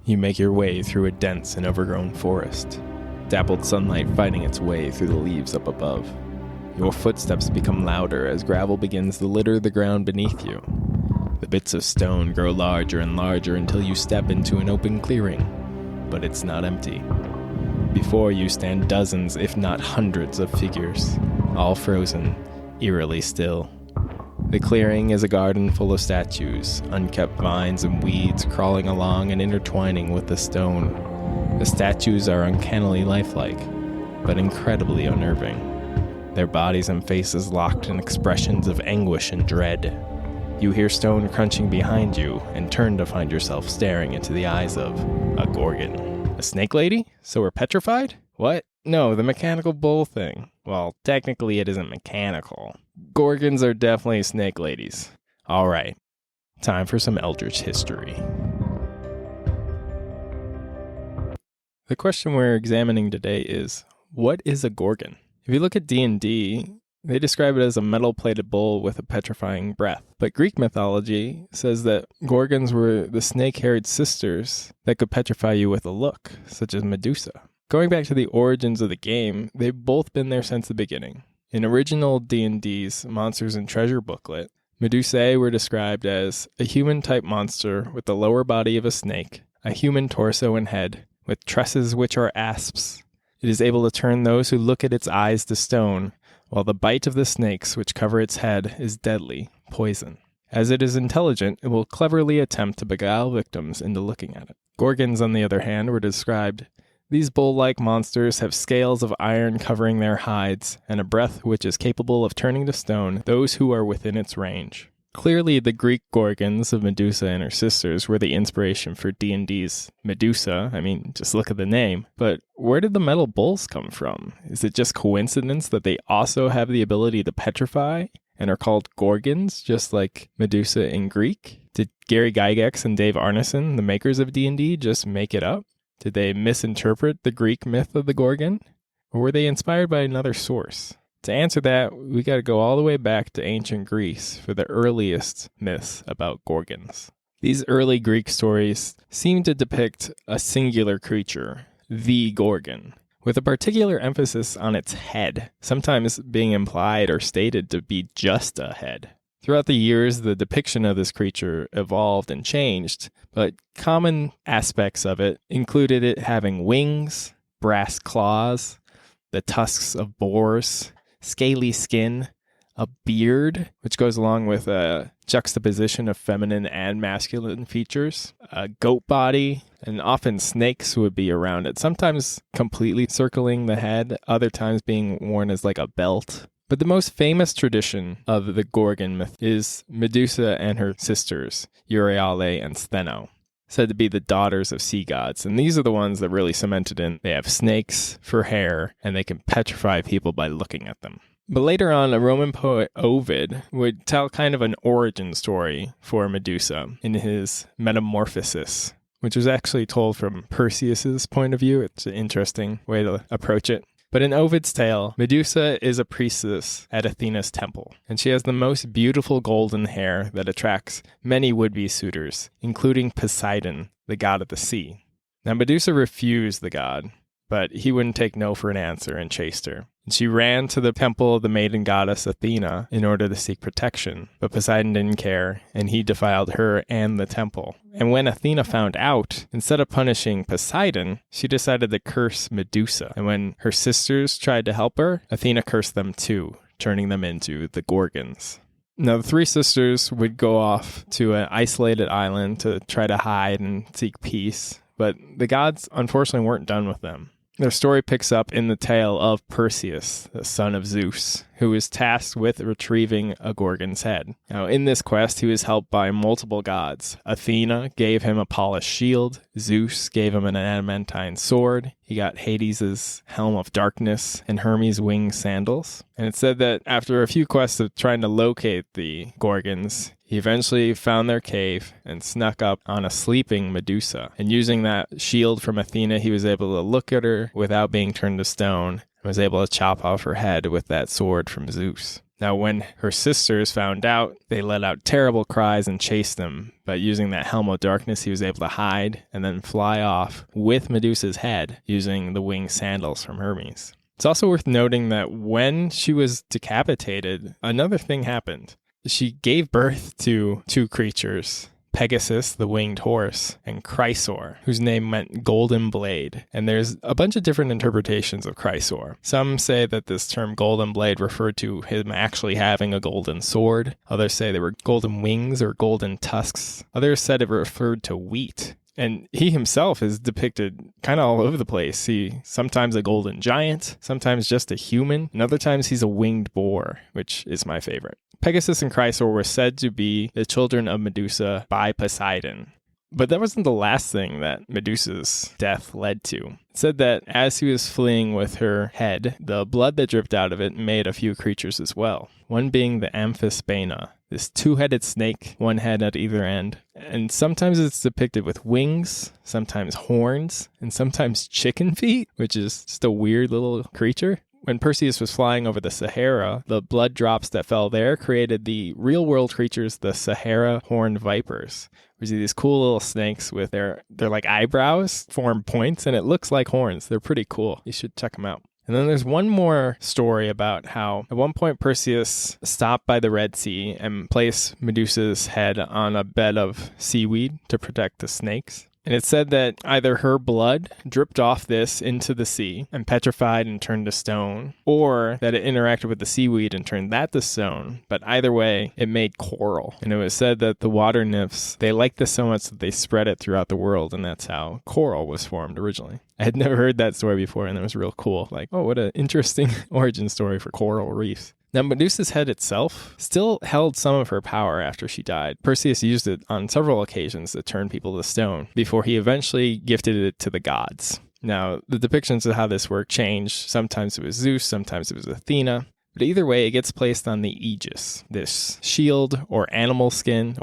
You make your way through a dense and overgrown forest, dappled sunlight fighting its way through the leaves up above. Your footsteps become louder as gravel begins to litter the ground beneath you. The bits of stone grow larger and larger until you step into an open clearing, but it's not empty. Before you stand dozens, if not hundreds of figures, all frozen, eerily still. The clearing is a garden full of statues, unkept vines and weeds crawling along and intertwining with the stone. The statues are uncannily lifelike, but incredibly unnerving. Their bodies and faces locked in expressions of anguish and dread. You hear stone crunching behind you and turn to find yourself staring into the eyes of a Gorgon. A snake lady? So we're petrified? What? No, the mechanical bull thing. Well, technically it isn't mechanical. Gorgons are definitely snake ladies. Alright, time for some Eldritch history. The question we're examining today is, what is a Gorgon? If you look at D&D, they describe it as a metal-plated bull with a petrifying breath. But Greek mythology says that Gorgons were the snake-haired sisters that could petrify you with a look, such as Medusa. Going back to the origins of the game, they've both been there since the beginning. In original D&D's Monsters and Treasure booklet, Medusae were described as a human-type monster with the lower body of a snake, a human torso and head, with tresses which are asps. It is able to turn those who look at its eyes to stone, while the bite of the snakes which cover its head is deadly, poison. As it is intelligent, it will cleverly attempt to beguile victims into looking at it. Gorgons, on the other hand, were described. These bull-like monsters have scales of iron covering their hides, and a breath which is capable of turning to stone those who are within its range. Clearly, the Greek Gorgons of Medusa and her sisters were the inspiration for D&D's Medusa. I mean, just look at the name. But where did the metal bulls come from? Is it just coincidence that they also have the ability to petrify and are called Gorgons, just like Medusa in Greek? Did Gary Gygax and Dave Arneson, the makers of D&D, just make it up? Did they misinterpret the Greek myth of the Gorgon? Or were they inspired by another source? To answer that, we got to go all the way back to ancient Greece for the earliest myths about Gorgons. These early Greek stories seem to depict a singular creature, the Gorgon, with a particular emphasis on its head, sometimes being implied or stated to be just a head. Throughout the years, the depiction of this creature evolved and changed, but common aspects of it included it having wings, brass claws, the tusks of boars, scaly skin, a beard, which goes along with a juxtaposition of feminine and masculine features, a goat body, and often snakes would be around it, sometimes completely circling the head, other times being worn as like a belt. But the most famous tradition of the Gorgon myth is Medusa and her sisters, Euryale and Stheno, said to be the daughters of sea gods. And these are the ones that really cemented in. They have snakes for hair, and they can petrify people by looking at them. But later on, a Roman poet, Ovid, would tell kind of an origin story for Medusa in his Metamorphosis, which was actually told from Perseus's point of view. It's an interesting way to approach it. But in Ovid's tale, Medusa is a priestess at Athena's temple, and she has the most beautiful golden hair that attracts many would-be suitors, including Poseidon, the god of the sea. Now, Medusa refused the god, but he wouldn't take no for an answer and chased her. And she ran to the temple of the maiden goddess Athena in order to seek protection, but Poseidon didn't care, and he defiled her and the temple. And when Athena found out, instead of punishing Poseidon, she decided to curse Medusa. And when her sisters tried to help her, Athena cursed them too, turning them into the Gorgons. Now, the three sisters would go off to an isolated island to try to hide and seek peace, but the gods unfortunately weren't done with them. Their story picks up in the tale of Perseus, the son of Zeus, who was tasked with retrieving a Gorgon's head. Now, in this quest, he was helped by multiple gods. Athena gave him a polished shield. Zeus gave him an adamantine sword. He got Hades' helm of darkness and Hermes' winged sandals. And it said that after a few quests of trying to locate the Gorgons, he eventually found their cave and snuck up on a sleeping Medusa. And using that shield from Athena, he was able to look at her without being turned to stone and was able to chop off her head with that sword from Zeus. Now, when her sisters found out, they let out terrible cries and chased him. But using that helm of darkness, he was able to hide and then fly off with Medusa's head using the winged sandals from Hermes. It's also worth noting that when she was decapitated, another thing happened. She gave birth to two creatures, Pegasus, the winged horse, and Chrysaor, whose name meant golden blade. And there's a bunch of different interpretations of Chrysaor. Some say that this term golden blade referred to him actually having a golden sword. Others say they were golden wings or golden tusks. Others said it referred to wheat. And he himself is depicted kind of all over the place. He sometimes a golden giant, sometimes just a human, and other times he's a winged boar, which is my favorite. Pegasus and Chrysaor were said to be the children of Medusa by Poseidon. But that wasn't the last thing that Medusa's death led to. It said that as he was fleeing with her head, the blood that dripped out of it made a few creatures as well. One being the Amphisbaena, this two-headed snake, one head at either end. And sometimes it's depicted with wings, sometimes horns, and sometimes chicken feet, which is just a weird little creature. When Perseus was flying over the Sahara, the blood drops that fell there created the real-world creatures, the Sahara horned vipers. We see these cool little snakes with their like eyebrows form points, and it looks like horns. They're pretty cool. You should check them out. And then there's one more story about how at one point Perseus stopped by the Red Sea and placed Medusa's head on a bed of seaweed to protect the snakes. And it said that either her blood dripped off this into the sea and petrified and turned to stone, or that it interacted with the seaweed and turned that to stone. But either way, it made coral. And it was said that the water nymphs, they liked this so much that they spread it throughout the world, and that's how coral was formed originally. I had never heard that story before, and it was real cool. Like, oh, what an interesting origin story for coral reefs. Now, Medusa's head itself still held some of her power after she died. Perseus used it on several occasions to turn people to stone before he eventually gifted it to the gods. Now, the depictions of how this worked changed. Sometimes it was Zeus, sometimes it was Athena. But either way, it gets placed on the Aegis, this shield or animal skin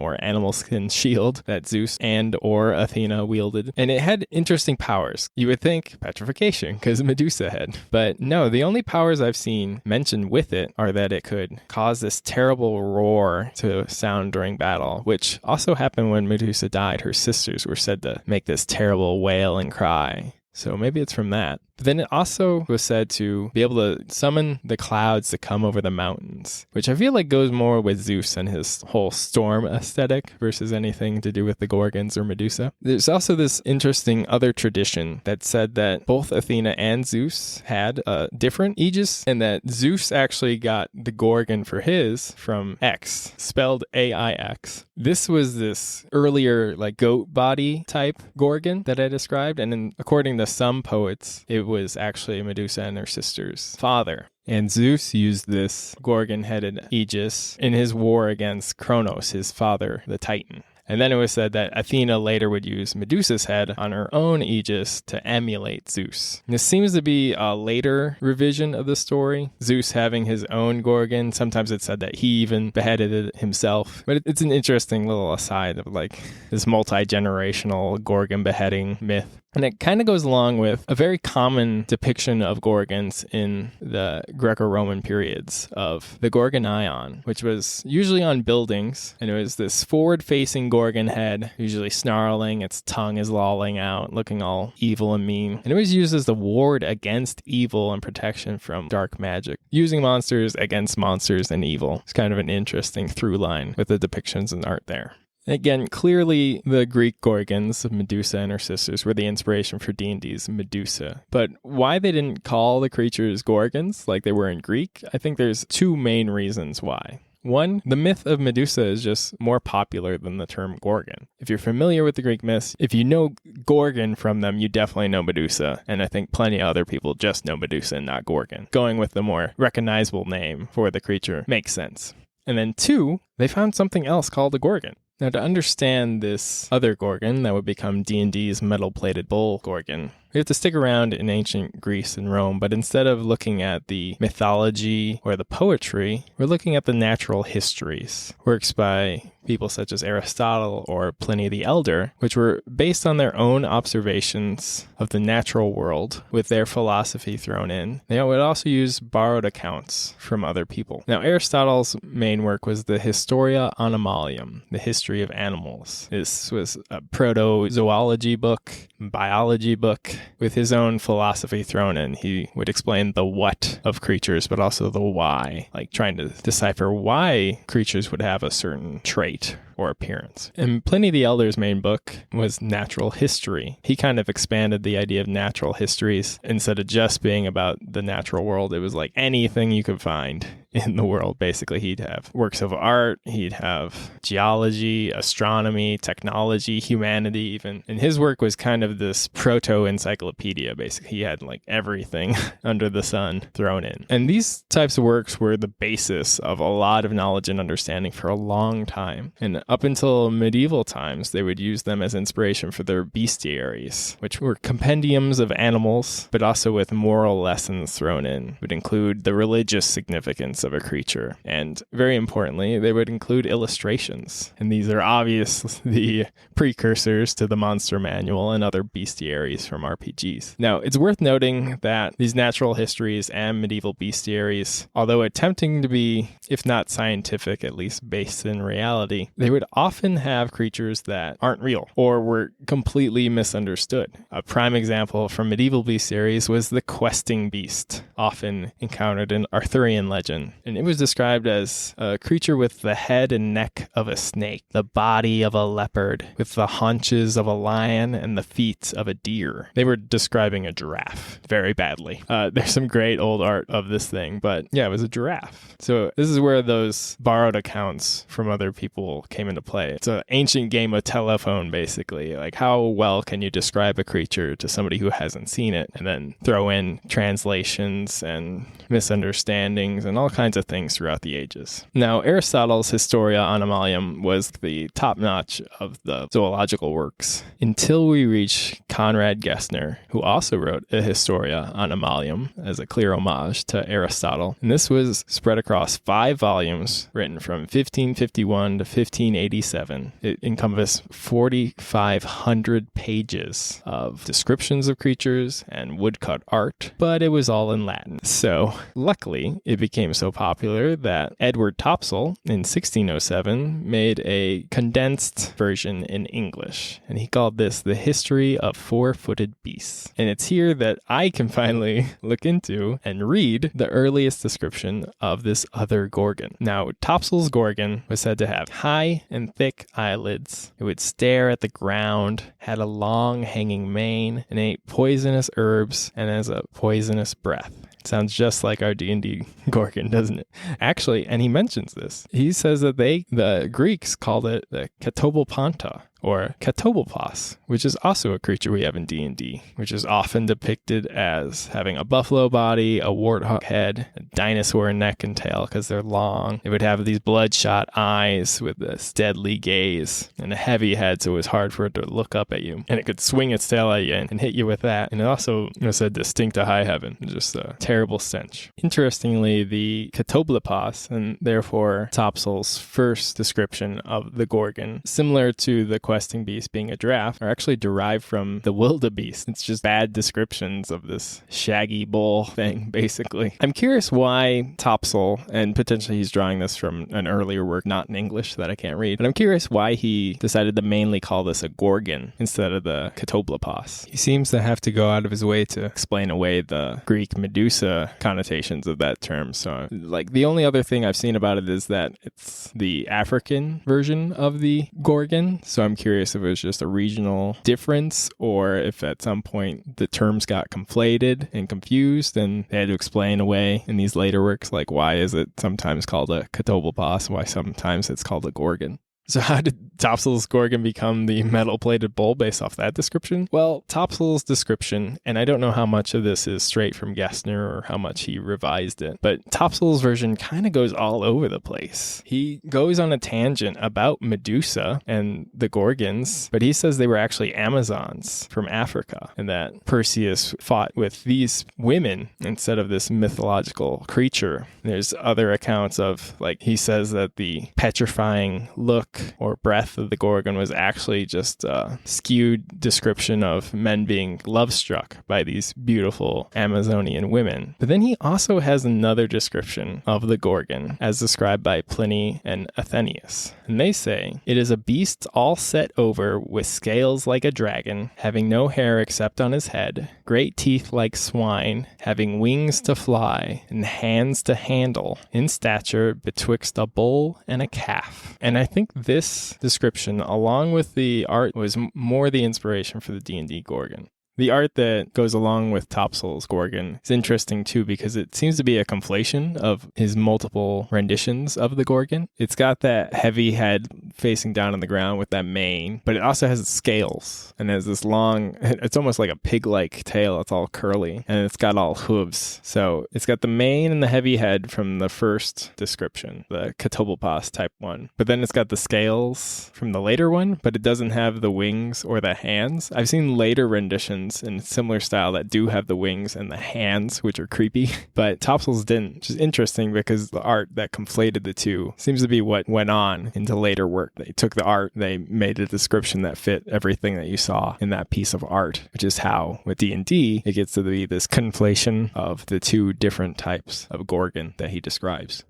shield that Zeus and or Athena wielded. And it had interesting powers. You would think petrification because Medusa had. But no, the only powers I've seen mentioned with it are that it could cause this terrible roar to sound during battle, which also happened when Medusa died. Her sisters were said to make this terrible wail and cry. So maybe it's from that. But then it also was said to be able to summon the clouds to come over the mountains, which I feel like goes more with Zeus and his whole storm aesthetic versus anything to do with the Gorgons or Medusa. There's also this interesting other tradition that said that both Athena and Zeus had a different Aegis, and that Zeus actually got the Gorgon for his from X, spelled A-I-X. This was this earlier like goat body type Gorgon that I described, and according to some poets, it was actually Medusa and her sister's father. And Zeus used this Gorgon-headed Aegis in his war against Kronos, his father, the Titan. And then it was said that Athena later would use Medusa's head on her own Aegis to emulate Zeus. And this seems to be a later revision of the story, Zeus having his own Gorgon. Sometimes it's said that he even beheaded it himself. But it's an interesting little aside of like this multi-generational Gorgon beheading myth. And it kind of goes along with a very common depiction of Gorgons in the Greco-Roman periods of the Gorgonion, which was usually on buildings. And it was this forward-facing Gorgon head, usually snarling, its tongue is lolling out, looking all evil and mean. And it was used as a ward against evil and protection from dark magic, using monsters against monsters and evil. It's kind of an interesting through line with the depictions and art there. Again, clearly the Greek Gorgons of Medusa and her sisters were the inspiration for D&D's Medusa. But why they didn't call the creatures Gorgons like they were in Greek, I think there's two main reasons why. One, the myth of Medusa is just more popular than the term Gorgon. If you're familiar with the Greek myths, if you know Gorgon from them, you definitely know Medusa. And I think plenty of other people just know Medusa and not Gorgon. Going with the more recognizable name for the creature makes sense. And then two, they found something else called a Gorgon. Now, to understand this other Gorgon that would become D&D's metal-plated bull Gorgon, We have to stick around in ancient Greece and Rome, but instead of looking at the mythology or the poetry, we're looking at the natural histories, works by people such as Aristotle or Pliny the Elder, which were based on their own observations of the natural world with their philosophy thrown in. They would also use borrowed accounts from other people. Now, Aristotle's main work was the Historia Animalium, the history of animals. This was a proto-zoology book, biology book, with his own philosophy thrown in. He would explain the what of creatures, but also the why, like trying to decipher why creatures would have a certain trait or appearance. And Pliny the Elder's main book was natural history. He kind of expanded the idea of natural histories. Instead of just being about the natural world, it was like anything you could find in the world. Basically, he'd have works of art, he'd have geology, astronomy, technology, humanity even. And his work was kind of this proto-encyclopedia, basically. He had like everything under the sun thrown in. And these types of works were the basis of a lot of knowledge and understanding for a long time. And up until medieval times, they would use them as inspiration for their bestiaries, which were compendiums of animals, but also with moral lessons thrown in. It would include the religious significance of a creature. And very importantly, they would include illustrations. And these are obviously the precursors to the Monster Manual and other bestiaries from RPGs. Now, it's worth noting that these natural histories and medieval bestiaries, although attempting to be, if not scientific, at least based in reality, they would often have creatures that aren't real or were completely misunderstood. A prime example from medieval bestiaries was the questing beast, often encountered in Arthurian legend. And it was described as a creature with the head and neck of a snake, the body of a leopard, with the haunches of a lion and the feet of a deer. They were describing a giraffe very badly. There's some great old art of this thing, but yeah, it was a giraffe. So this is where those borrowed accounts from other people came into play. It's an ancient game of telephone, basically. Like, how well can you describe a creature to somebody who hasn't seen it, and then throw in translations and misunderstandings and all kinds of things throughout the ages. Now, Aristotle's Historia Animalium was the top-notch of the zoological works until we reach Conrad Gessner, who also wrote a Historia Animalium as a clear homage to Aristotle. And this was spread across 5 volumes, written from 1551 to 1587. It encompassed 4,500 pages of descriptions of creatures and woodcut art, but it was all in Latin. So, luckily, it became so popular that Edward Topsell in 1607 made a condensed version in English, and he called this The History of Four-Footed Beasts. And it's here that I can finally look into and read the earliest description of this other Gorgon. Now, Topsell's Gorgon was said to have high and thick eyelids. It would stare at the ground, had a long hanging mane, and ate poisonous herbs and has a poisonous breath. Sounds just like our D&D Gorgon, doesn't it? Actually, and he mentions this. He says that the Greeks called it the Catoblepanta, or Catoblepos, which is also a creature we have in D&D, which is often depicted as having a buffalo body, a warthog head, a dinosaur neck and tail because they're long. It would have these bloodshot eyes with this deadly gaze and a heavy head, so it was hard for it to look up at you. And it could swing its tail at you and hit you with that. And it also said distinct to high heaven, just a terrible stench. Interestingly, the Catoblepos, and therefore Topsell's first description of the Gorgon, similar to the questing beast being a giraffe, are actually derived from the wildebeest. It's just bad descriptions of this shaggy bull thing, basically. I'm curious why Topsell, and potentially he's drawing this from an earlier work, not in English, that I can't read, but I'm curious why he decided to mainly call this a Gorgon instead of the Catoblepos. He seems to have to go out of his way to explain away the Greek Medusa connotations of that term. So, like, the only other thing I've seen about it is that it's the African version of the Gorgon. So I'm curious if it was just a regional difference or if at some point the terms got conflated and confused and they had to explain away in these later works, like why is it sometimes called a Catoblepos, why sometimes it's called a Gorgon. So how did Topsal's Gorgon become the metal-plated bowl based off that description? Well, Topsal's description, and I don't know how much of this is straight from Gessner or how much he revised it, but Topsal's version kind of goes all over the place. He goes on a tangent about Medusa and the Gorgons, but he says they were actually Amazons from Africa, and that Perseus fought with these women instead of this mythological creature. There's other accounts of, like, he says that the petrifying look or breath of the Gorgon was actually just a skewed description of men being love-struck by these beautiful Amazonian women. But then he also has another description of the Gorgon, as described by Pliny and Athenaeus. And they say, "It is a beast all set over with scales like a dragon, having no hair except on his head, great teeth like swine, having wings to fly, and hands to handle, in stature betwixt a bull and a calf." And I think this description, along with the art, was more the inspiration for the D&D Gorgon. The art that goes along with Topsal's Gorgon is interesting too, because it seems to be a conflation of his multiple renditions of the Gorgon. It's got that heavy head facing down on the ground with that mane, but it also has scales and has this long, it's almost like a pig-like tail. It's all curly and it's got all hooves. So it's got the mane and the heavy head from the first description, the Catoblepas type one. But then it's got the scales from the later one, but it doesn't have the wings or the hands. I've seen later renditions in a similar style that do have the wings and the hands, which are creepy, but Topsal's didn't, which is interesting because the art that conflated the two seems to be what went on into later work. They took the art, they made a description that fit everything that you saw in that piece of art, which is how with D&D it gets to be this conflation of the two different types of Gorgon that he describes.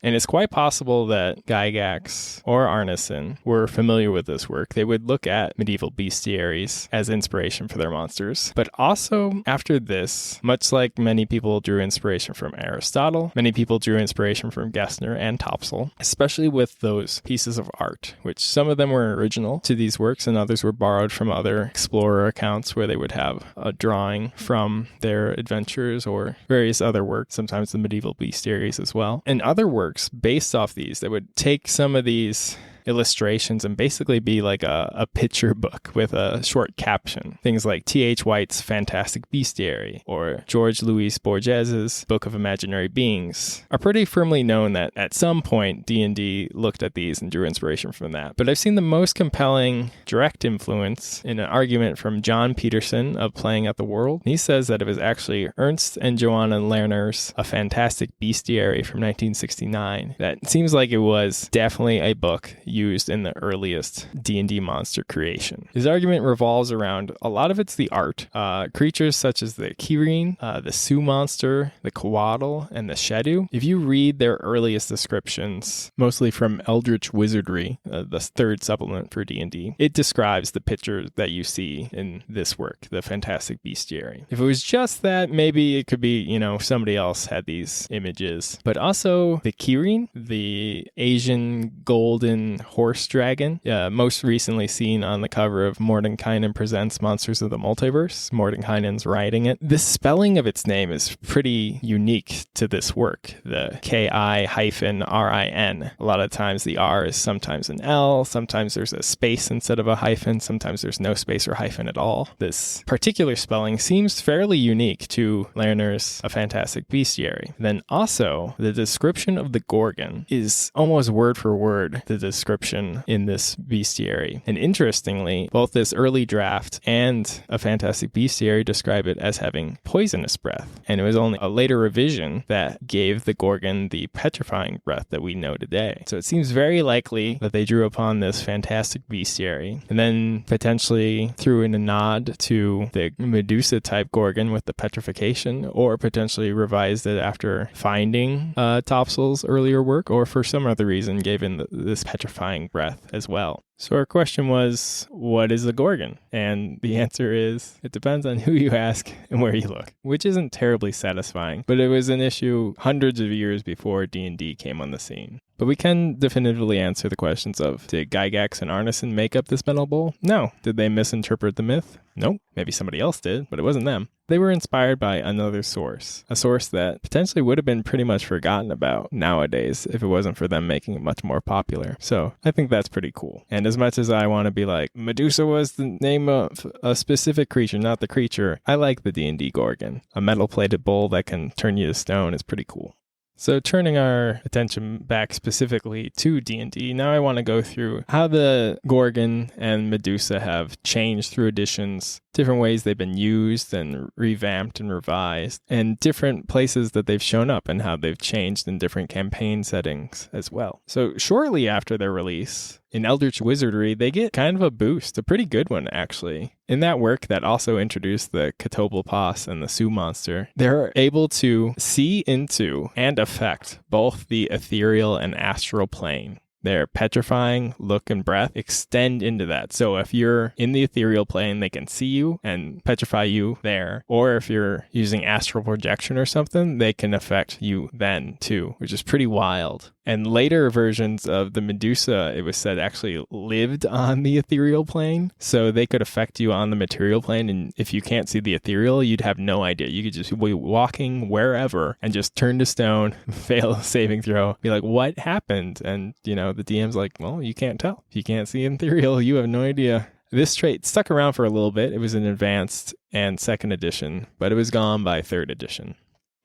And it's quite possible that Gygax or Arneson were familiar with this work. They would look at medieval bestiaries as inspiration for their monsters. But also, after this, much like many people drew inspiration from Aristotle, many people drew inspiration from Gessner and Topsal, especially with those pieces of art, which some of them were original to these works and others were borrowed from other explorer accounts where they would have a drawing from their adventures or various other works, sometimes the medieval bestiaries as well. And other works based off these that would take some of these illustrations and basically be like a picture book with a short caption. Things like T.H. White's Fantastic Bestiary or George Louis Borges's Book of Imaginary Beings are pretty firmly known that at some point D&D looked at these and drew inspiration from that. But I've seen the most compelling direct influence in an argument from John Peterson of Playing at the World. He says that it was actually Ernst and Johanna Lerner's A Fantastic Bestiary from 1969. That seems like it was definitely a book used in the earliest D&D monster creation. His argument revolves around a lot of it's the art. Creatures such as the Kirin, the Sioux monster, the Coatl, and the Shedu. If you read their earliest descriptions, mostly from Eldritch Wizardry, the third supplement for D&D, it describes the picture that you see in this work, the Fantastic Bestiary. If it was just that, maybe it could be, somebody else had these images. But also the Kirin, the Asian golden horse dragon, most recently seen on the cover of Mordenkainen Presents Monsters of the Multiverse. Mordenkainen's writing it. The spelling of its name is pretty unique to this work, the Ki-RIN. A lot of times the R is sometimes an L, sometimes there's a space instead of a hyphen, sometimes there's no space or hyphen at all. This particular spelling seems fairly unique to Lerner's A Fantastic Bestiary. Then also, the description of the Gorgon is almost word for word the description in this bestiary. And interestingly, both this early draft and A Fantastic Bestiary describe it as having poisonous breath. And it was only a later revision that gave the Gorgon the petrifying breath that we know today. So it seems very likely that they drew upon this Fantastic Bestiary and then potentially threw in a nod to the Medusa type Gorgon with the petrification, or potentially revised it after finding Topsal's earlier work, or for some other reason gave in this petrifying breath as well. So our question was, what is a Gorgon? And the answer is, it depends on who you ask and where you look, which isn't terribly satisfying, but it was an issue hundreds of years before D&D came on the scene. But we can definitively answer the questions of, did Gygax and Arneson make up this metal bowl? No. Did they misinterpret the myth? Nope. Maybe somebody else did, but it wasn't them. They were inspired by another source, a source that potentially would have been pretty much forgotten about nowadays if it wasn't for them making it much more popular. So I think that's pretty cool. And as much as I want to be like, Medusa was the name of a specific creature, not the creature, I like the D&D Gorgon. A metal-plated bull that can turn you to stone is pretty cool. So turning our attention back specifically to D&D, now I want to go through how the Gorgon and Medusa have changed through editions, different ways they've been used and revamped and revised, and different places that they've shown up and how they've changed in different campaign settings as well. So shortly after their release, in Eldritch Wizardry, they get kind of a boost, a pretty good one actually. In that work that also introduced the Catoblepas and the Sioux monster, they're able to see into and affect both the ethereal and astral plane. Their petrifying look and breath extend into that. So if you're in the ethereal plane, they can see you and petrify you there. Or if you're using astral projection or something, they can affect you then too, which is pretty wild. And later versions of the Medusa, it was said, actually lived on the ethereal plane. So they could affect you on the material plane. And if you can't see the ethereal, you'd have no idea. You could just be walking wherever and just turn to stone, fail a saving throw, be like, what happened? And, you know, the DM's like, well, you can't tell. If you can't see ethereal, you have no idea. This trait stuck around for a little bit. It was in advanced and second edition, but it was gone by third edition.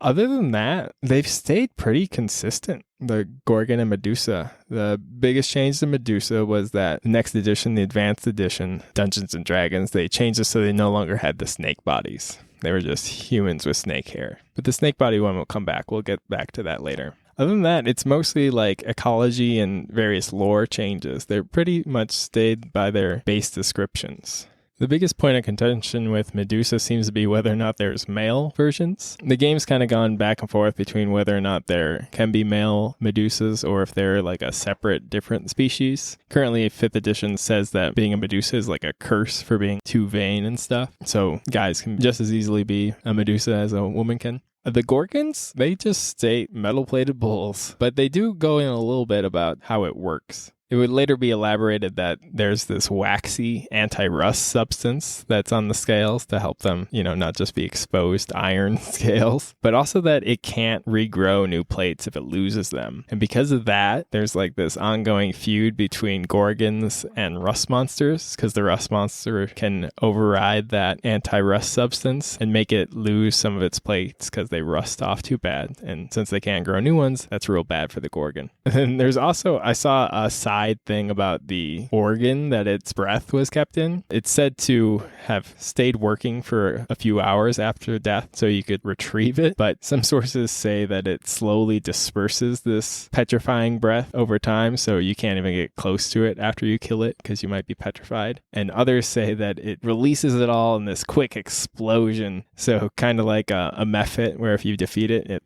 Other than that, they've stayed pretty consistent, the Gorgon and Medusa. The biggest change to Medusa was that next edition, the advanced edition, Dungeons & Dragons, they changed it so they no longer had the snake bodies. They were just humans with snake hair. But the snake body one will come back. We'll get back to that later. Other than that, it's mostly like ecology and various lore changes. They're pretty much stayed by their base descriptions. The biggest point of contention with Medusa seems to be whether or not there's male versions. The game's kind of gone back and forth between whether or not there can be male Medusas or if they're like a separate, different species. Currently, 5th edition says that being a Medusa is like a curse for being too vain and stuff. So guys can just as easily be a Medusa as a woman can. The Gorgons, they just stay metal-plated bulls, but they do go in a little bit about how it works. It would later be elaborated that there's this waxy anti-rust substance that's on the scales to help them, not just be exposed iron scales, but also that it can't regrow new plates if it loses them. And because of that, there's like this ongoing feud between Gorgons and rust monsters, because the rust monster can override that anti-rust substance and make it lose some of its plates because they rust off too bad. And since they can't grow new ones, that's real bad for the Gorgon. And there's also, I saw a side thing about the organ that its breath was kept in. It's said to have stayed working for a few hours after death so you could retrieve it, but some sources say that it slowly disperses this petrifying breath over time, so you can't even get close to it after you kill it because you might be petrified. And others say that it releases it all in this quick explosion, so kind of like a mephit where if you defeat it, it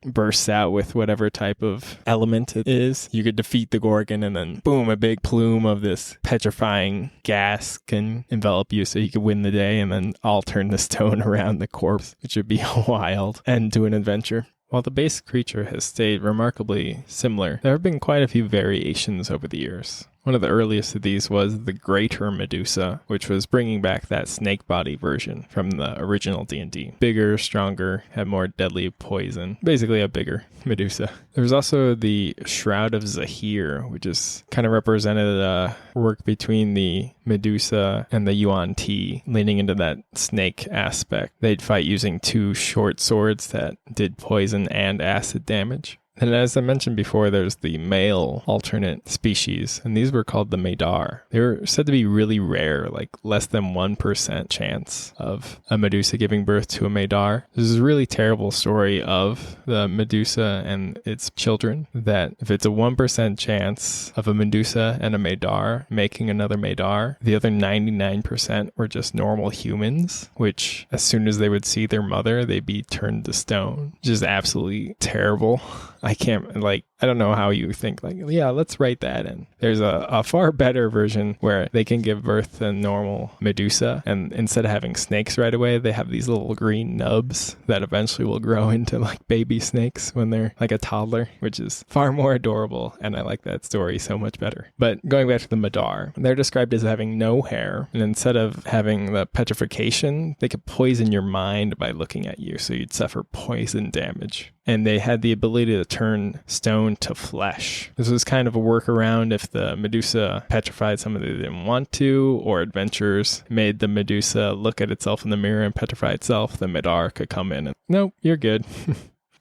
bursts out with whatever type of element it is. You could defeat the Gorgon and then boom, a big plume of this petrifying gas can envelop you so you could win the day and then all turn to stone around the corpse, which would be a wild end to an adventure. While the base creature has stayed remarkably similar, there have been quite a few variations over the years. One of the earliest of these was the Greater Medusa, which was bringing back that snake body version from the original D&D. Bigger, stronger, had more deadly poison. Basically a bigger Medusa. There's also the Shroud of Zahir, which is kind of represented a work between the Medusa and the Yuan-Ti, leaning into that snake aspect. They'd fight using 2 short swords that did poison and acid damage. And as I mentioned before, there's the male alternate species, and these were called the Madar. They were said to be really rare, like less than 1% chance of a Medusa giving birth to a Madar. This is a really terrible story of the Medusa and its children, that if it's a 1% chance of a Medusa and a Madar making another Madar, the other 99% were just normal humans, which as soon as they would see their mother, they'd be turned to stone. Which is absolutely terrible. I can't, like, I don't know how you think, like, yeah, let's write that in. There's a far better version where they can give birth to normal Medusa, and instead of having snakes right away, they have these little green nubs that eventually will grow into like baby snakes when they're like a toddler, which is far more adorable, and I like that story so much better. But going back to the Madar, they're described as having no hair, and instead of having the petrification, they could poison your mind by looking at you, so you'd suffer poison damage. And they had the ability to turn stone to flesh. This was kind of a workaround if the Medusa petrified someone they didn't want to, or adventurers made the Medusa look at itself in the mirror and petrify itself, the Madar could come in and, nope, you're good.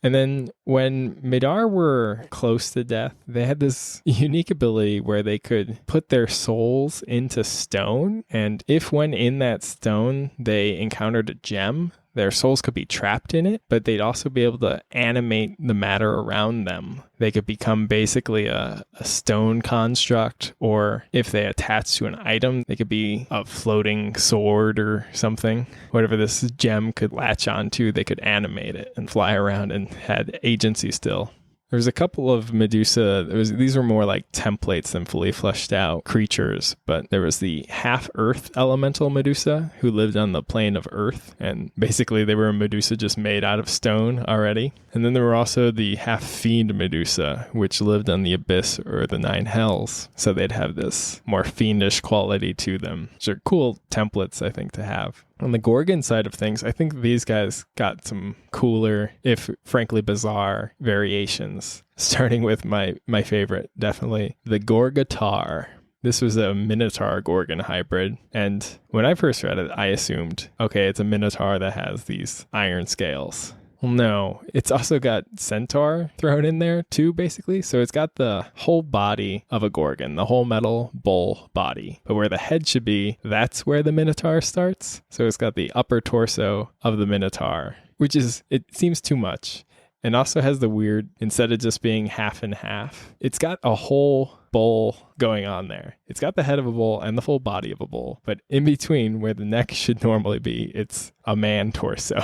And then when Madar were close to death, they had this unique ability where they could put their souls into stone. And if when in that stone they encountered a gem, their souls could be trapped in it, but they'd also be able to animate the matter around them. They could become basically a stone construct, or if they attach to an item, they could be a floating sword or something. Whatever this gem could latch onto, they could animate it and fly around and had agency still. There's a couple of Medusa, these were more like templates than fully fleshed out creatures, but there was the half-earth elemental Medusa who lived on the plane of earth, and basically they were a Medusa just made out of stone already. And then there were also the half-fiend Medusa, which lived on the abyss or the nine hells, so they'd have this more fiendish quality to them, which are cool templates, I think, to have. On the Gorgon side of things, I think these guys got some cooler, if frankly bizarre, variations. Starting with my favorite, definitely, the Gorgatar. This was a Minotaur-Gorgon hybrid, and when I first read it, I assumed, okay, it's a Minotaur that has these iron scales. Well, no, it's also got centaur thrown in there too, basically. So it's got the whole body of a Gorgon, the whole metal bull body. But where the head should be, that's where the Minotaur starts. So it's got the upper torso of the Minotaur, which is, it seems too much. And also has the weird, instead of just being half and half, it's got a whole bull going on there. It's got the head of a bull and the full body of a bull, but in between where the neck should normally be, it's a man torso.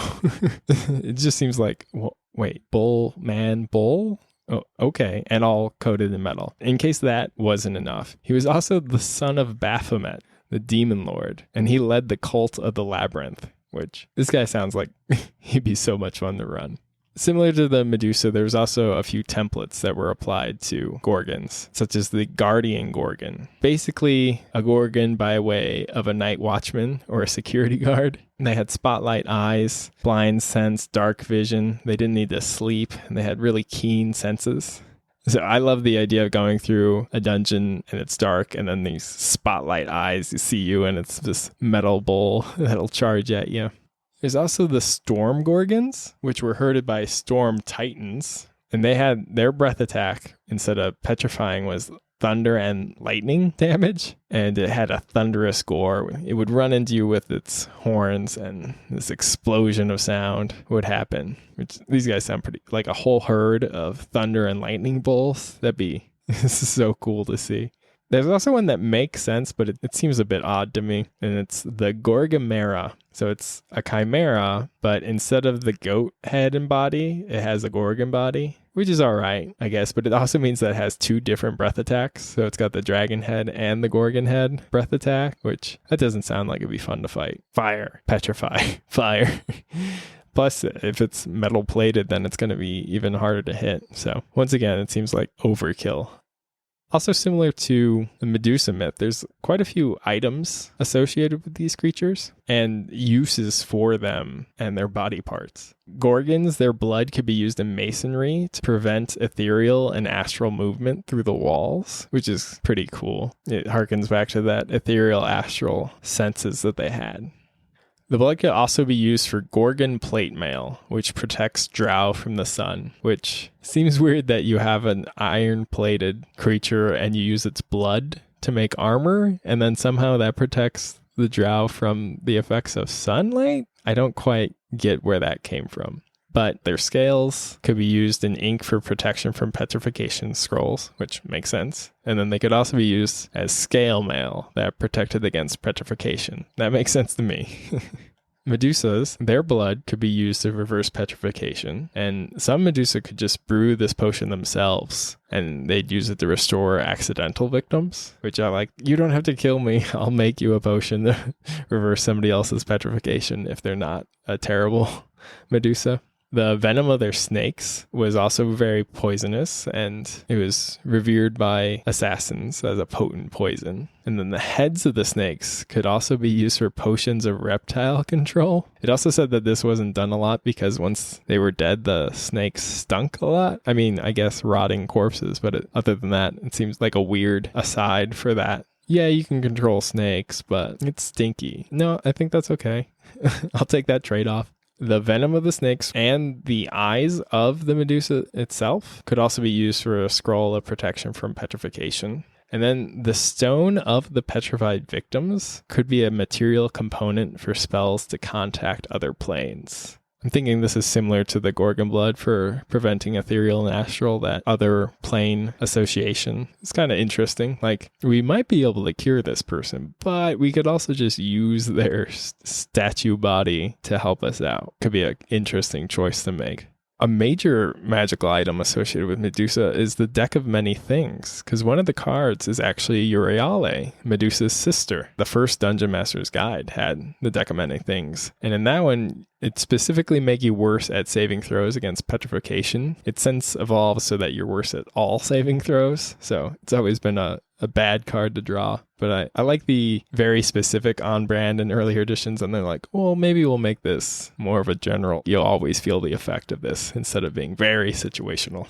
It just seems like, well, wait, bull, man, bull? Oh, okay, and all coated in metal. In case that wasn't enough, he was also the son of Baphomet, the demon lord, and he led the cult of the Labyrinth, which this guy sounds like he'd be so much fun to run. Similar to the Medusa, there's also a few templates that were applied to Gorgons, such as the Guardian Gorgon. Basically, a Gorgon by way of a night watchman or a security guard. They had spotlight eyes, blind sense, dark vision. They didn't need to sleep, and they had really keen senses. So I love the idea of going through a dungeon and it's dark, and then these spotlight eyes see you, and it's this metal bull that'll charge at you. There's also the Storm Gorgons, which were herded by Storm Titans, and they had their breath attack, instead of petrifying, was thunder and lightning damage, and it had a thunderous gore. It would run into you with its horns, and this explosion of sound would happen, which these guys sound pretty like a whole herd of thunder and lightning bulls. This is so cool to see. There's also one that makes sense, but it seems a bit odd to me, and it's the Gorgamera. So it's a chimera, but instead of the goat head and body, it has a Gorgon body, which is all right, I guess, but it also means that it has two different breath attacks. So it's got the dragon head and the Gorgon head breath attack, which that doesn't sound like it'd be fun to fight. Fire, petrify, fire. Plus, if it's metal plated, then it's going to be even harder to hit. So once again, it seems like overkill. Also similar to the Medusa myth, there's quite a few items associated with these creatures and uses for them and their body parts. Gorgons, their blood could be used in masonry to prevent ethereal and astral movement through the walls, which is pretty cool. It harkens back to that ethereal astral senses that they had. The blood could also be used for Gorgon plate mail, which protects drow from the sun, which seems weird that you have an iron-plated creature and you use its blood to make armor, and then somehow that protects the drow from the effects of sunlight? I don't quite get where that came from. But their scales could be used in ink for protection from petrification scrolls, which makes sense. And then they could also be used as scale mail that protected against petrification. That makes sense to me. Medusas, their blood could be used to reverse petrification, and some Medusa could just brew this potion themselves, and they'd use it to restore accidental victims, which I like. You don't have to kill me. I'll make you a potion to reverse somebody else's petrification if they're not a terrible Medusa. The venom of their snakes was also very poisonous, and it was revered by assassins as a potent poison. And then the heads of the snakes could also be used for potions of reptile control. It also said that this wasn't done a lot because once they were dead, the snakes stunk a lot. I mean, I guess rotting corpses, but other than that, it seems like a weird aside for that. Yeah, you can control snakes, but it's stinky. No, I think that's okay. I'll take that trade-off. The venom of the snakes and the eyes of the Medusa itself could also be used for a scroll of protection from petrification. And then the stone of the petrified victims could be a material component for spells to contact other planes. I'm thinking this is similar to the Gorgon blood for preventing ethereal and astral, that other plane association. It's kind of interesting. Like, we might be able to cure this person, but we could also just use their statue body to help us out. Could be an interesting choice to make. A major magical item associated with Medusa is the Deck of Many Things, because one of the cards is actually Euryale, Medusa's sister. The first Dungeon Master's Guide had the Deck of Many Things, and in that one, it specifically make you worse at saving throws against petrification. Its sense evolves so that you're worse at all saving throws, so it's always been a bad card to draw. But I like the very specific on brand in earlier editions, and they're like, well, maybe we'll make this more of a general, you'll always feel the effect of this instead of being very situational.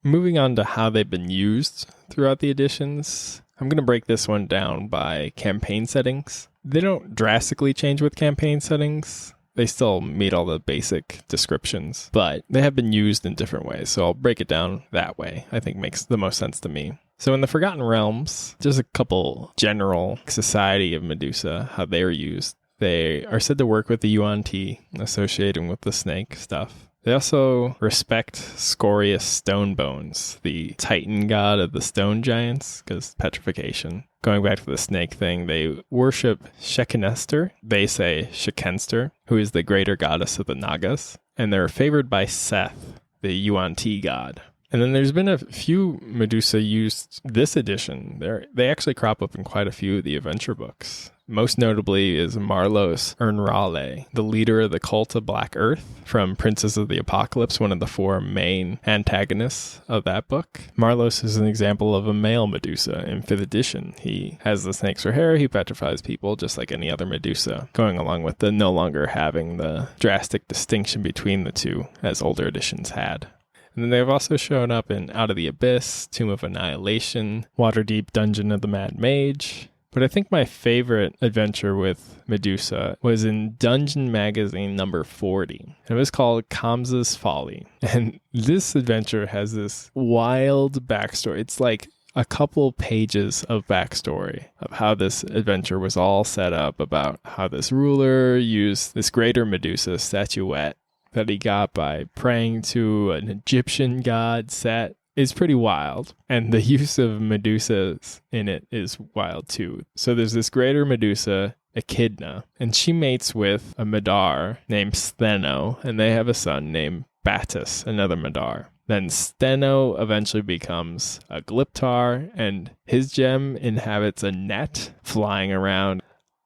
Moving on to how they've been used throughout the editions, I'm going to break this one down by campaign settings. They don't drastically change with campaign settings. They still meet all the basic descriptions, but they have been used in different ways. So I'll break it down that way. I think makes the most sense to me. So in the Forgotten Realms, just a couple general society of Medusa, how they're used. They are said to work with the Yuan Ti, associating with the snake stuff. They also respect Scorious Stone Bones, the Titan god of the stone giants, because petrification. Going back to the snake thing, they worship Shekinester. They say Shekenster, who is the greater goddess of the Nagas. And they're favored by Seth, the Yuan Ti god. And then there's been a few Medusa used this edition. They actually crop up in quite a few of the adventure books. Most notably is Marlos Ernrale, the leader of the cult of Black Earth from Princes of the Apocalypse, one of the four main antagonists of that book. Marlos is an example of a male Medusa in 5th edition. He has the snakes for hair, he petrifies people just like any other Medusa, going along with the no longer having the drastic distinction between the two as older editions had. And then they've also shown up in Out of the Abyss, Tomb of Annihilation, Waterdeep Dungeon of the Mad Mage. But I think my favorite adventure with Medusa was in Dungeon Magazine number 40. And it was called Kamsa's Folly. And this adventure has this wild backstory. It's like a couple pages of backstory of how this adventure was all set up, about how this ruler used this greater Medusa statuette that he got by praying to an Egyptian god, Set, is pretty wild. And the use of Medusas in it is wild too. So there's this greater Medusa, Echidna, and she mates with a Madar named Stheno, and they have a son named Battus, another Madar. Then Stheno eventually becomes a Glyptar, and his gem inhabits a net flying around.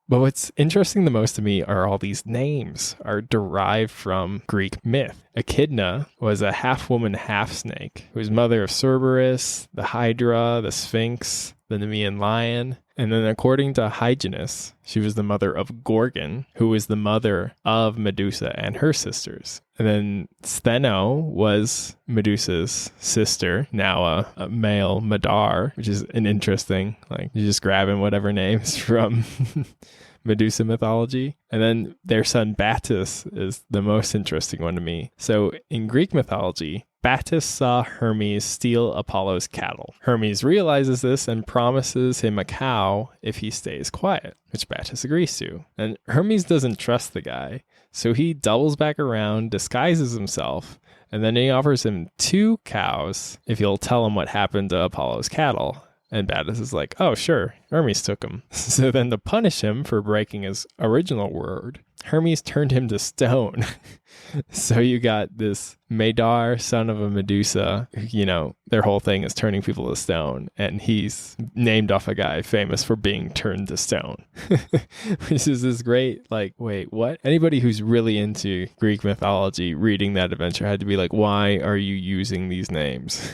But what's interesting the most to me are all these names are derived from Greek myth. Echidna was a half-woman, half-snake who was mother of Cerberus, the Hydra, the Sphinx, the Nemean lion. And then according to Hyginus, she was the mother of Gorgon, who was the mother of Medusa and her sisters. And then Stheno was Medusa's sister, now a male Madar, which is an interesting, like, you're just grabbing whatever names from Medusa mythology. And then their son Battus is the most interesting one to me. So in Greek mythology, Battus saw Hermes steal Apollo's cattle. Hermes realizes this and promises him a cow if he stays quiet, which Battus agrees to. And Hermes doesn't trust the guy, so he doubles back around, disguises himself, and then he offers him 2 cows if he'll tell him what happened to Apollo's cattle. And Battus is like, oh, sure, Hermes took him. So then to punish him for breaking his original word, Hermes turned him to stone. So you got this Medar, son of a Medusa, their whole thing is turning people to stone. And he's named off a guy famous for being turned to stone. Which is this great, wait, what? Anybody who's really into Greek mythology reading that adventure had to be like, why are you using these names?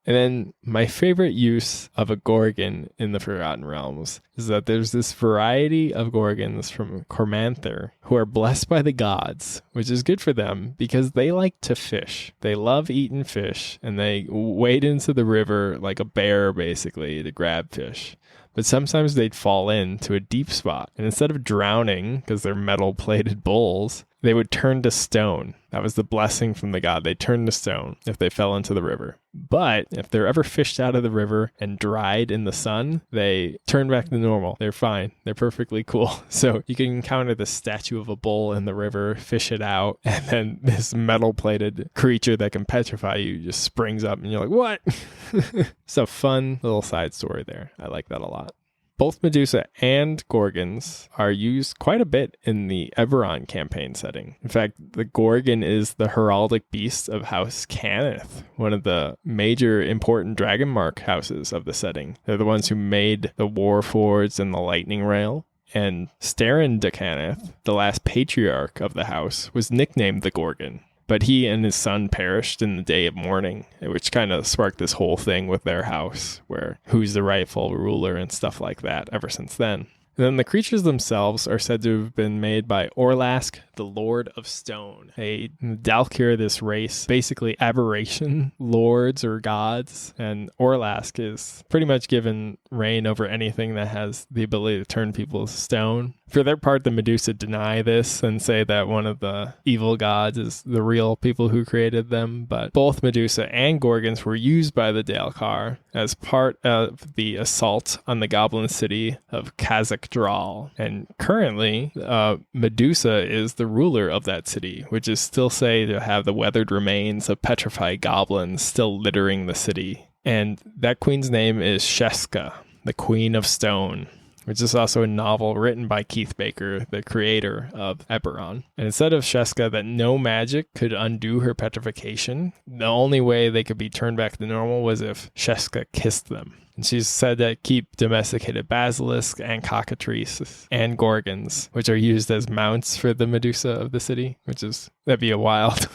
And then my favorite use of a Gorgon in the Forgotten Realms is that there's this variety of Gorgons from Cormanther who are blessed by the gods, which is good for them because they like to fish. They love eating fish, and they wade into the river like a bear, basically, to grab fish. But sometimes they'd fall into a deep spot, and instead of drowning, because they're metal-plated bowls, they would turn to stone. That was the blessing from the god. They turned to stone if they fell into the river. But if they're ever fished out of the river and dried in the sun, they turn back to normal. They're fine. They're perfectly cool. So you can encounter the statue of a bull in the river, fish it out, and then this metal-plated creature that can petrify you just springs up, and you're like, what? It's a fun little side story there. I like that a lot. Both Medusa and Gorgons are used quite a bit in the Eberron campaign setting. In fact, the Gorgon is the heraldic beast of House Cannith, one of the major important dragon mark houses of the setting. They're the ones who made the Warforged and the Lightning Rail. And Sterin de Cannith, the last patriarch of the house, was nicknamed the Gorgon. But he and his son perished in the day of mourning, which kind of sparked this whole thing with their house, where who's the rightful ruler and stuff like that ever since then. And then the creatures themselves are said to have been made by Orlask, the Lord of Stone, a Dalkir, this race, basically aberration lords or gods. And Orlask is pretty much given reign over anything that has the ability to turn people to stone. For their part, the Medusa deny this and say that one of the evil gods is the real people who created them. But both Medusa and Gorgons were used by the Dalkar as part of the assault on the goblin city of Khazak-Dral. And currently, Medusa is the ruler of that city, which is still said to have the weathered remains of petrified goblins still littering the city. And that queen's name is Sheska, the Queen of Stone, which is also a novel written by Keith Baker, the creator of Eberron. And it said of Sheska that no magic could undo her petrification. The only way they could be turned back to normal was if Sheska kissed them. And she's said to keep domesticated basilisks and cockatrices and gorgons, which are used as mounts for the Medusa of the city, that'd be a wild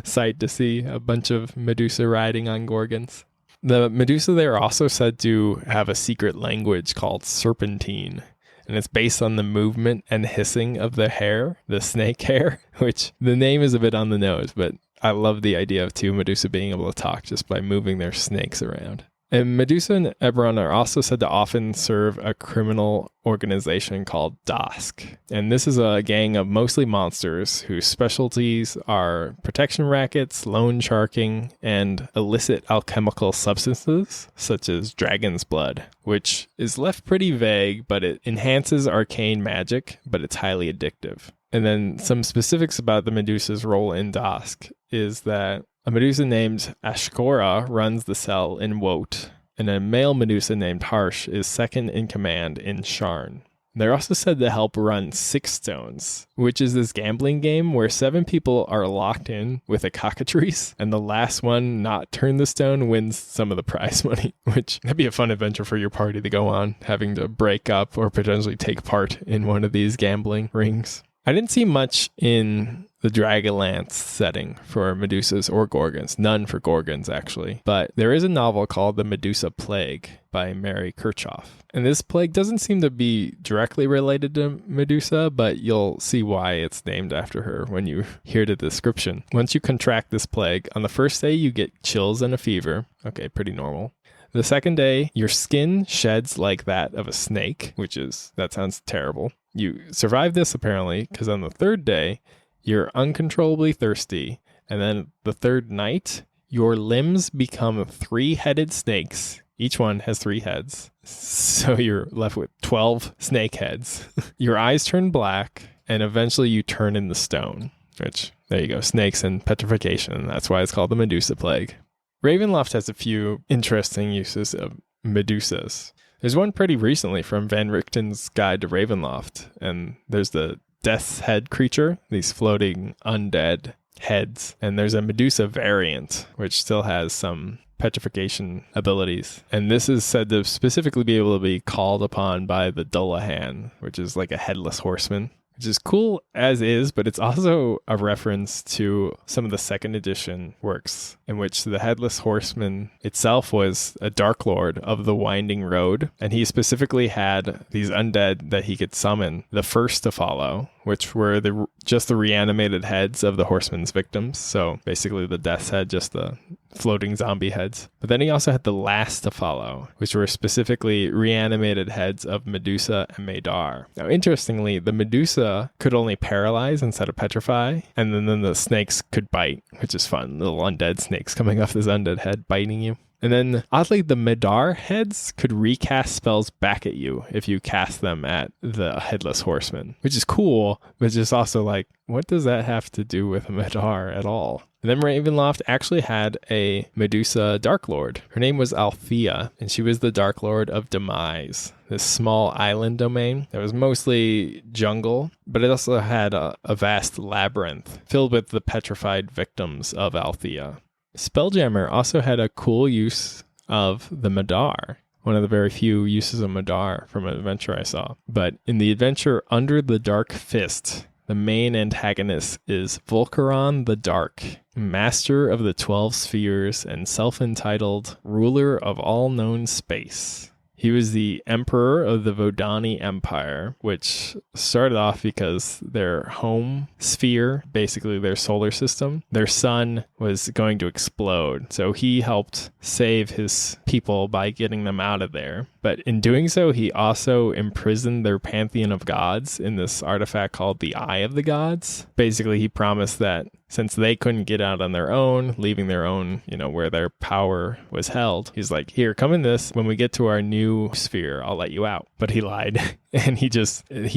sight to see, a bunch of Medusa riding on gorgons. The Medusa, they are also said to have a secret language called Serpentine, and it's based on the movement and hissing of the hair, the snake hair, which the name is a bit on the nose, but I love the idea of two Medusa being able to talk just by moving their snakes around. And Medusa and Eberron are also said to often serve a criminal organization called Dask. And this is a gang of mostly monsters whose specialties are protection rackets, loan sharking, and illicit alchemical substances, such as dragon's blood, which is left pretty vague, but it enhances arcane magic, but it's highly addictive. And then some specifics about the Medusa's role in Dask is that a Medusa named Ashkora runs the cell in Wote, and a male Medusa named Harsh is second in command in Sharn. They're also said to help run Six Stones, which is this gambling game where 7 people are locked in with a cockatrice, and the last one not turn the stone wins some of the prize money, which that'd be a fun adventure for your party to go on, having to break up or potentially take part in one of these gambling rings. I didn't see much in the Dragonlance setting for Medusas or Gorgons. None for Gorgons, actually. But there is a novel called The Medusa Plague by Mary Kirchhoff. And this plague doesn't seem to be directly related to Medusa, but you'll see why it's named after her when you hear the description. Once you contract this plague, on the first day you get chills and a fever. Okay, pretty normal. The second day, your skin sheds like that of a snake, that sounds terrible. You survive this apparently, because on the third day, you're uncontrollably thirsty. And then the third night, your limbs become 3-headed snakes. Each one has 3 heads. So you're left with 12 snake heads. Your eyes turn black, and eventually you turn into stone. Which, there you go, snakes and petrification. That's why it's called the Medusa Plague. Ravenloft has a few interesting uses of Medusas. There's one pretty recently from Van Richten's Guide to Ravenloft, and there's the Death's Head creature, these floating undead heads, and there's a Medusa variant, which still has some petrification abilities. And this is said to specifically be able to be called upon by the Dullahan, which is like a headless horseman, which is cool as is, but it's also a reference to some of the second edition works in which the Headless Horseman itself was a Dark Lord of the Winding Road, and he specifically had these undead that he could summon, the first to follow, which were just the reanimated heads of the horseman's victims. So basically the Death's Head, just the floating zombie heads. But then he also had the last to follow, which were specifically reanimated heads of Medusa and Medar. Now, interestingly, the Medusa could only paralyze instead of petrify, and then the snakes could bite, which is fun. Little undead snakes coming off this undead head biting you. And then, oddly, the Medar heads could recast spells back at you if you cast them at the Headless Horseman, which is cool, but just also like, what does that have to do with Medar at all? And then Ravenloft actually had a Medusa Dark Lord. Her name was Althea, and she was the Dark Lord of Demise, this small island domain that was mostly jungle, but it also had a vast labyrinth filled with the petrified victims of Althea. Spelljammer also had a cool use of the Medar, one of the very few uses of Medar from an adventure I saw. But in the adventure Under the Dark Fist, the main antagonist is Volcaron the Dark, master of the 12 spheres and self-entitled ruler of all known space. He was the emperor of the Vodani Empire, which started off because their home sphere, basically their solar system, their sun was going to explode. So he helped save his people by getting them out of there. But in doing so, he also imprisoned their pantheon of gods in this artifact called the Eye of the Gods. Basically, he promised that since they couldn't get out on their own, leaving their own, where their power was held, he's like, here, come in this. When we get to our new sphere, I'll let you out. But he lied. And he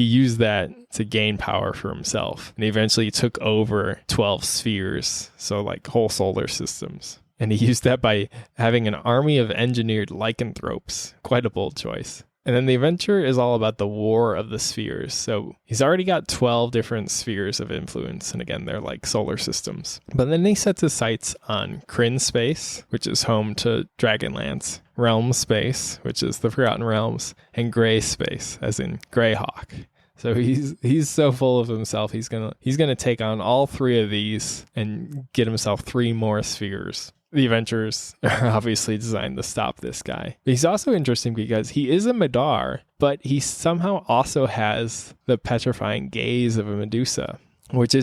used that to gain power for himself. And he eventually took over 12 spheres. So like whole solar systems. And he used that by having an army of engineered lycanthropes. Quite a bold choice. And then the adventure is all about the War of the Spheres. So he's already got 12 different spheres of influence. And again, they're like solar systems. But then he sets his sights on Kryn Space, which is home to Dragonlance, Realm Space, which is the Forgotten Realms, and Grey Space, as in Greyhawk. So he's so full of himself, he's gonna take on all three of these and get himself 3 more spheres. The adventures are obviously designed to stop this guy. But he's also interesting because he is a Medar, but he somehow also has the petrifying gaze of a Medusa, which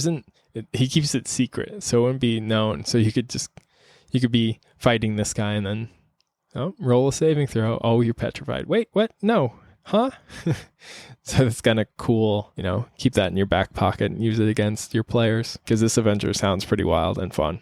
he keeps it secret, so it wouldn't be known. So you could be fighting this guy and then, roll a saving throw. Oh, you're petrified. Wait, what? No. Huh? So it's kind of cool, keep that in your back pocket and use it against your players, because this adventure sounds pretty wild and fun.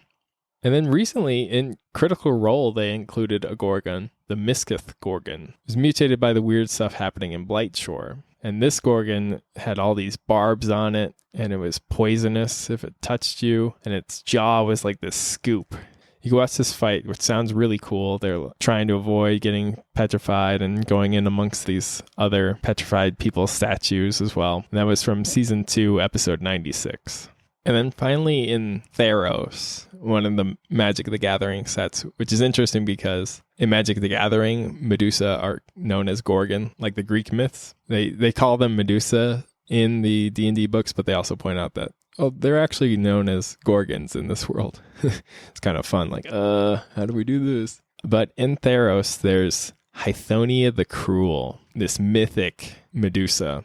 And then recently, in Critical Role, they included a Gorgon, the Miskith Gorgon. It was mutated by the weird stuff happening in Blightshore. And this Gorgon had all these barbs on it, and it was poisonous if it touched you, and its jaw was like this scoop. You can watch this fight, which sounds really cool. They're trying to avoid getting petrified and going in amongst these other petrified people's statues as well. And that was from Season 2, Episode 96. And then finally in Theros, one of the Magic the Gathering sets, which is interesting because in Magic the Gathering, Medusa are known as Gorgon, like the Greek myths. They call them Medusa in the D&D books, but they also point out that, they're actually known as Gorgons in this world. It's kind of fun, like, how do we do this? But in Theros, there's Hythonia the Cruel, this mythic Medusa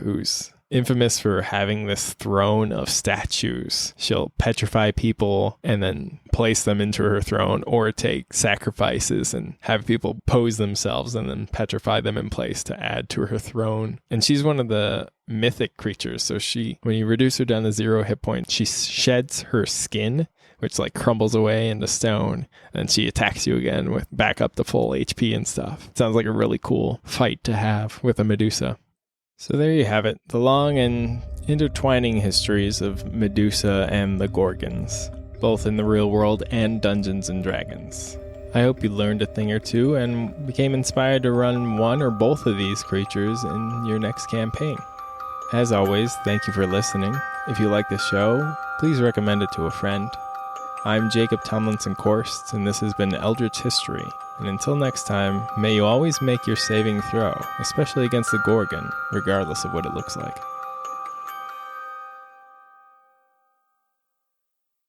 who's infamous for having this throne of statues. She'll petrify people and then place them into her throne, or take sacrifices and have people pose themselves and then petrify them in place to add to her throne. And she's one of the mythic creatures. So when you reduce her down to 0 hit points, she sheds her skin, which like crumbles away into stone, and she attacks you again with back up to full HP and stuff. It sounds like a really cool fight to have with a Medusa. So there you have it, the long and intertwining histories of Medusa and the Gorgons. both in the real world and Dungeons and Dragons. I hope you learned a thing or two and became inspired to run one or both of these creatures in your next campaign. As always, thank you for listening. If you like this show, please recommend it to a friend. I'm Jacob Tomlinson Korst, and this has been Eldritch History. And until next time, may you always make your saving throw, especially against the Gorgon, regardless of what it looks like.